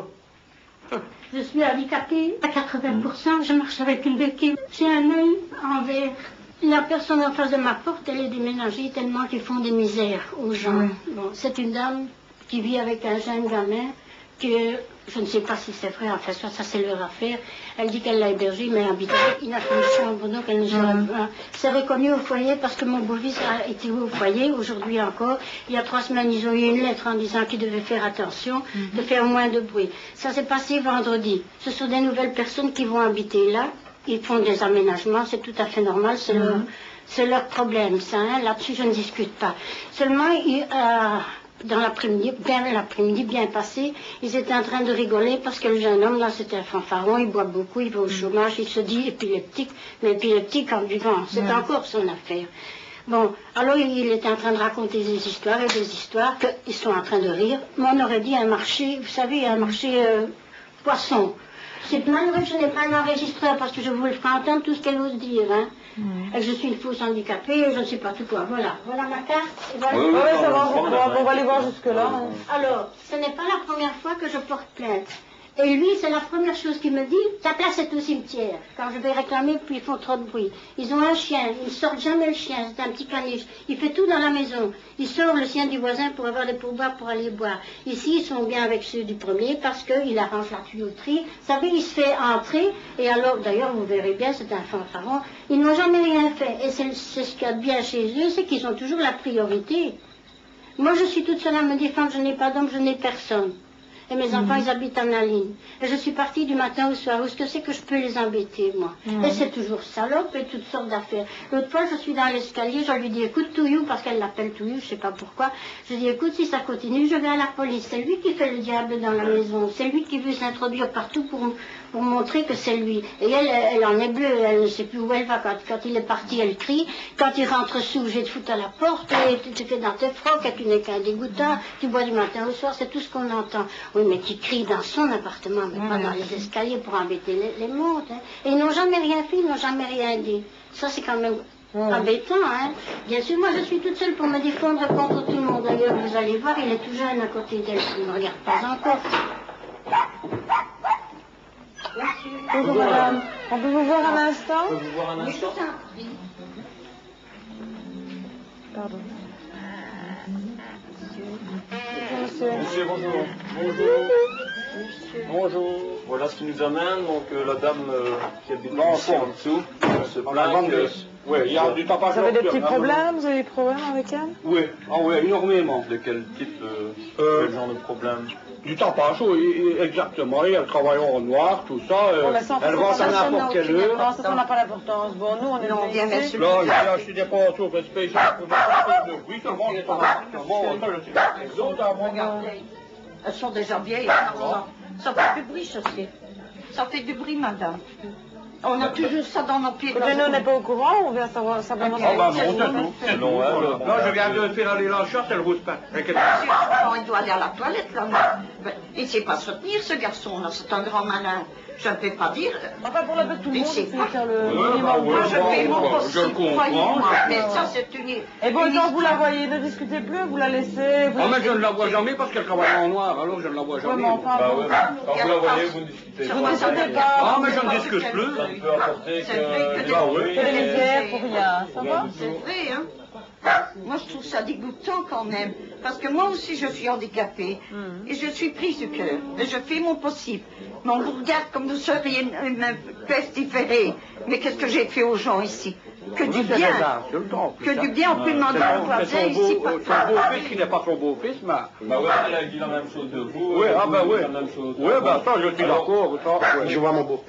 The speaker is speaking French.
faut. Je suis handicapée à 80%, je marche avec une béquille. J'ai un œil en verre. La personne en face de ma porte, elle est déménagée tellement qu'ils font des misères aux gens. Bon, c'est une dame qui vit avec un jeune gamin que je ne sais pas si c'est vrai, enfin ça c'est leur affaire. Elle dit qu'elle l'a hébergé, mais il n'a qu'une chambre, donc elle ne serait pas. C'est reconnu au foyer parce que mon beau-fils a été au foyer, aujourd'hui encore. Il y a 3 semaines, ils ont eu une lettre en disant qu'ils devaient faire attention, de faire moins de bruit. Ça s'est passé vendredi. Ce sont des nouvelles personnes qui vont habiter là. Ils font des aménagements, c'est tout à fait normal, c'est leur problème, ça, hein. Là-dessus je ne discute pas. Seulement, dans l'après-midi, bien passé, ils étaient en train de rigoler parce que le jeune homme, là, c'était un fanfaron, il boit beaucoup, il va au chômage, il se dit épileptique, mais épileptique en buvant, c'est encore son affaire. Bon, alors il était en train de raconter des histoires et des histoires qu'ils sont en train de rire. Mais on aurait dit un marché, vous savez, un marché poisson. C'est malheureux que je n'ai pas l'enregistreur parce que je vous le ferai entendre tout ce qu'elle ose dire. Hein. Et je suis une fausse handicapée, je ne sais pas tout quoi. Voilà, voilà ma carte. Voilà. Oui, ça va, on va aller voir jusque-là. Alors, ce n'est pas la première fois que je porte plainte. Et lui, c'est la première chose qu'il me dit, ta place est au cimetière. Quand je vais réclamer, puis ils font trop de bruit. Ils ont un chien, ils ne sortent jamais le chien, c'est un petit caniche. Il fait tout dans la maison. Il sort le chien du voisin pour avoir des pourboires pour aller boire. Ici, ils sont bien avec ceux du premier parce qu'il arrange la tuyauterie. Vous savez, il se fait entrer, et alors, d'ailleurs, vous verrez bien, c'est un fanfaron. Ils n'ont jamais rien fait. Et c'est ce qu'il y a de bien chez eux, c'est qu'ils ont toujours la priorité. Moi, je suis toute seule à me défendre, je n'ai pas d'homme, je n'ai personne. Et mes enfants, ils habitent en Aline. Et je suis partie du matin au soir. Où est-ce que c'est que je peux les embêter, moi? Et c'est toujours salope et toutes sortes d'affaires. L'autre fois, je suis dans l'escalier, je lui dis, écoute, Touillou, parce qu'elle l'appelle Touillou, je sais pas pourquoi. Je dis, écoute, si ça continue, je vais à la police. C'est lui qui fait le diable dans la maison. C'est lui qui veut s'introduire partout pour montrer que c'est lui. Et elle en est bleue, elle ne sait plus où elle va. Quand il est parti, elle crie. Quand il rentre sous, je vais te foutre à la porte, et tu te fais dans tes frocs, et tu n'es qu'un dégoûtant, tu bois du matin au soir, c'est tout ce qu'on entend. Oui, mais qui crie dans son appartement, mais pas dans les escaliers pour embêter les montes. Hein. Et ils n'ont jamais rien fait, ils n'ont jamais rien dit. Ça, c'est quand même embêtant, hein. Bien sûr, moi, je suis toute seule pour me défendre contre tout le monde. D'ailleurs, vous allez voir, il est tout jeune à côté d'elle, il ne me regarde pas encore. Bonjour, madame. On peut vous voir un instant? On peut vous voir un instant? Pardon. Monsieur, bonjour. Bonjour. Voilà ce qui nous amène. Donc la dame qui habite ici en dessous se plaint que... Oui, il y a du tapage. Vous avez des petits problèmes? Vous avez des problèmes avec elle? Oui, oui, énormément. De quel type, quel genre de problème? Du tapage, oui, exactement. Et elle travaille en noir, tout ça. Elle rentre à n'importe quelle heure. Non, ça n'a pas d'importance. Bon, nous, on est bien ici. Là, j'ai acheté des peintures spéciales pour mettre de bruit, seulement les appartements. Ça, je sais. Les autres, Regardez, elles sont déjà vieilles. Ça fait du bruit, ceci. Ça fait du bruit, madame. On a toujours ça dans nos pieds. Mais nous, on n'est pas au courant, on vient savoir simplement. Ah, bah, bon, c'est tout. Selon elle. Là, je viens de faire aller la chasse, elle rousse pas. Il doit aller à la toilette, là. Il ne sait pas se tenir, ce garçon-là. C'est un grand malin. Je ne peux pas dire. Enfin, pour la bête, tout le monde, il faut faire le minimum. Moi, je fais mon possible, croyez-moi. Mais ça, c'est une... Et bon, quand vous la voyez, ne discutez plus, vous la laissez... Oh, mais je ne la vois jamais parce qu'elle travaille en noir, alors je ne la vois jamais. Ouais, enfin, Bah ouais, quand vous la voyez, vous ne discutez pas. Vous ne discutez pas. Ah, mais je ne discute plus. Ça ne peut apporter que... Bah oui. Que des lisières pour rien, ça va? C'est vrai, hein. Moi, je trouve ça dégoûtant quand même. Parce que moi aussi, je suis handicapée. Et je suis prise du cœur. Et je fais mon possible. Mais on vous regarde comme vous seriez pestiféré. Mais qu'est-ce que j'ai fait aux gens ici? Que du bien. Que du bien, on peut demander au voisin ici. Son beau-fils qui n'est pas son beau-fils, mais... Bah ouais, elle a dit la même chose de vous. Oui, ah bah oui. La même chose. Oui, bah ça, je suis d'accord. Je vois mon beau-fils.